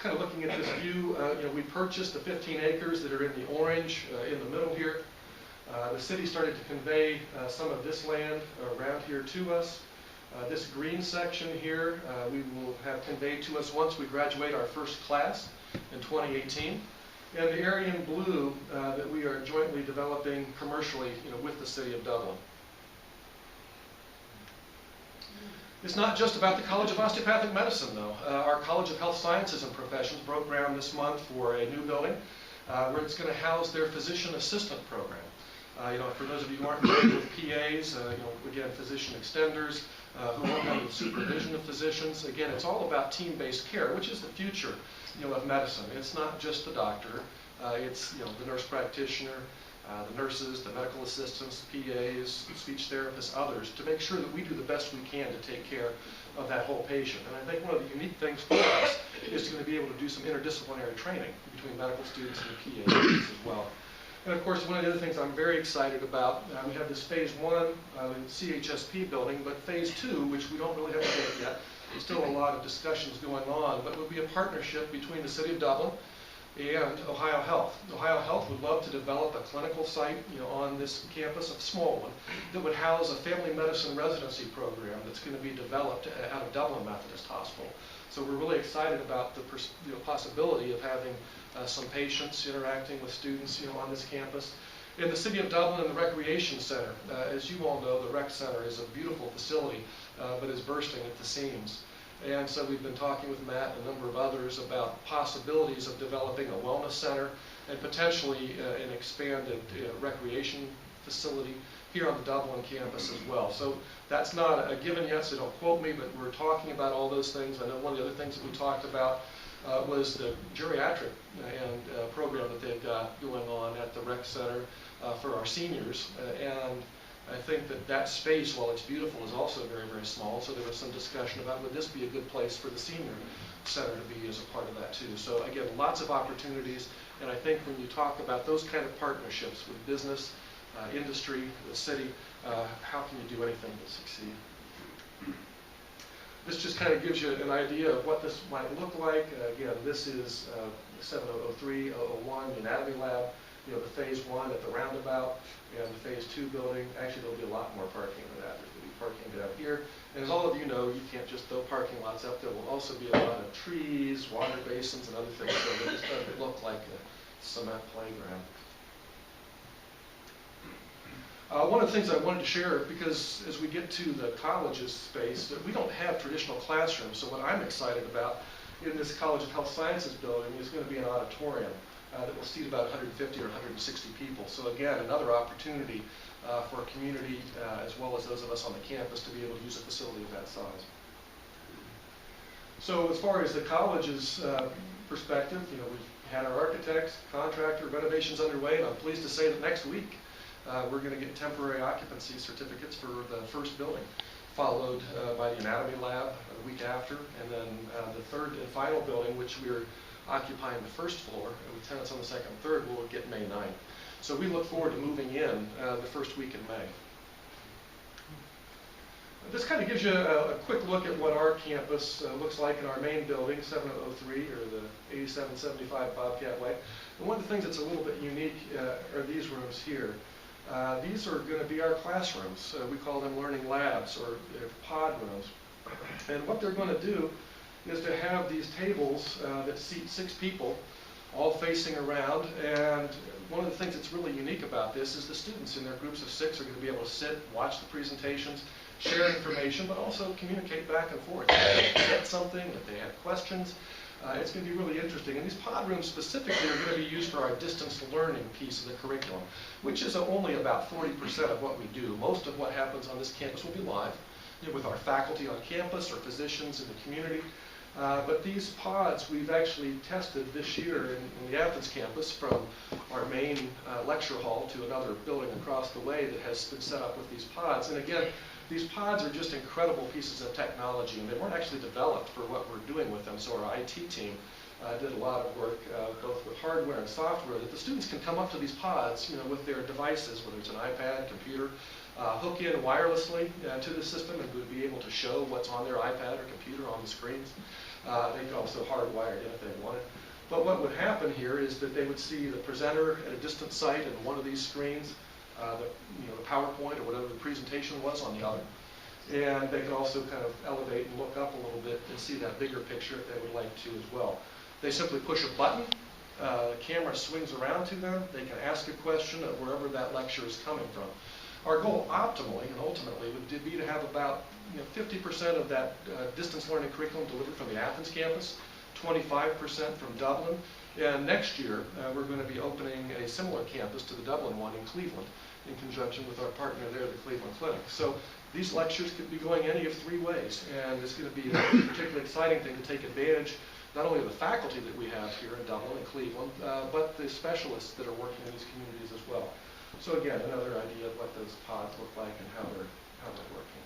Kind of looking at this view, we purchased the 15 acres that are in the orange in the middle here. The city started to convey some of this land around here to us. This green section here we will have conveyed to us once we graduate our first class in 2018. And the area in blue that we are jointly developing commercially with the city of Dublin. It's not just about the College of Osteopathic Medicine, though. Our College of Health Sciences and Professions broke ground this month for a new building where it's going to house their physician assistant program. For those of you who aren't familiar with PAs, again, physician extenders who work under the supervision of physicians. Again, it's all about team-based care, which is the future, of medicine. It's not just the doctor. It's the nurse practitioner, the nurses, the medical assistants, PAs, speech therapists, others, to make sure that we do the best we can to take care of that whole patient. And I think one of the unique things for us is going to be able to do some interdisciplinary training between medical students and PA students as well. And of course, one of the other things I'm very excited about, we have this phase 1 CHSP building, but phase 2, which we don't really have a date yet, there's still a lot of discussions going on, but it will be a partnership between the city of Dublin and Ohio Health. Ohio Health would love to develop a clinical site on this campus, a small one, that would house a family medicine residency program that's going to be developed out of Dublin Methodist Hospital. So we're really excited about the possibility of having some patients interacting with students on this campus. In the city of Dublin and the Recreation Center, as you all know, the Rec Center is a beautiful facility, but is bursting at the seams. And so we've been talking with Matt and a number of others about possibilities of developing a wellness center and potentially an expanded recreation facility here on the Dublin campus as well. So that's not a given yet, so don't quote me, but we're talking about all those things. I know one of the other things that we talked about was the geriatric and program that they've got going on at the rec center for our seniors. And I think that space, while it's beautiful, is also very, very small. So there was some discussion about would this be a good place for the senior center to be as a part of that too. So again, lots of opportunities. And I think when you talk about those kind of partnerships with business, industry, the city, how can you do anything to succeed? This just kind of gives you an idea of what this might look like. Again, this is 7003, 001, the anatomy lab. The phase 1 at the roundabout and the phase 2 building. Actually, there'll be a lot more parking than that. There's going to be parking down here. And as all of you know, you can't just throw parking lots up. There will also be a lot of trees, water basins, and other things. So it just doesn't look like a cement playground. One of the things I wanted to share, because as we get to the college's space, that we don't have traditional classrooms. So what I'm excited about in this College of Health Sciences building is going to be an auditorium that will seat about 150 or 160 people. So again, another opportunity for a community as well as those of us on the campus to be able to use a facility of that size. So as far as the college's perspective, we've had our architects, contractor, renovations underway, and I'm pleased to say that next week we're going to get temporary occupancy certificates for the first building, followed by the anatomy lab the week after, and then the third and final building, which we're occupying the first floor, and with tenants on the second and third, will get May 9th. So we look forward to moving in the first week in May. This kind of gives you a quick look at what our campus looks like in our main building, 7003, or the 8775 Bobcat Way. And one of the things that's a little bit unique are these rooms here. These are going to be our classrooms. We call them learning labs, or pod rooms. And what they're going to do is to have these tables that seat 6 people all facing around. And one of the things that's really unique about this is the students in their groups of 6 are going to be able to sit, watch the presentations, share information, but also communicate back and forth. If they get something, if they have questions, it's going to be really interesting. And these pod rooms specifically are going to be used for our distance learning piece of the curriculum, which is only about 40% of what we do. Most of what happens on this campus will be live, with our faculty on campus or physicians in the community. But these pods we've actually tested this year in the Athens campus, from our main lecture hall to another building across the way that has been set up with these pods. And again, these pods are just incredible pieces of technology, and they weren't actually developed for what we're doing with them. So our IT team did a lot of work both with hardware and software that the students can come up to these pods with their devices, whether it's an iPad, computer, hook in wirelessly to the system and would be able to show what's on their iPad or computer on the screens. They could also hardwire it in if they wanted. But what would happen here is that they would see the presenter at a distant site in one of these screens, the PowerPoint or whatever the presentation was on the other. And they could also kind of elevate and look up a little bit and see that bigger picture if they would like to as well. They simply push a button, the camera swings around to them, they can ask a question of wherever that lecture is coming from. Our goal optimally and ultimately would be to have about 50% of that distance learning curriculum delivered from the Athens campus, 25% from Dublin, and next year we're going to be opening a similar campus to the Dublin one in Cleveland in conjunction with our partner there, the Cleveland Clinic. So these lectures could be going any of three ways, and it's going to be a particularly exciting thing to take advantage not only of the faculty that we have here in Dublin and Cleveland, but the specialists that are working in these communities as well. So again, another idea of what those pods look like and how they're working.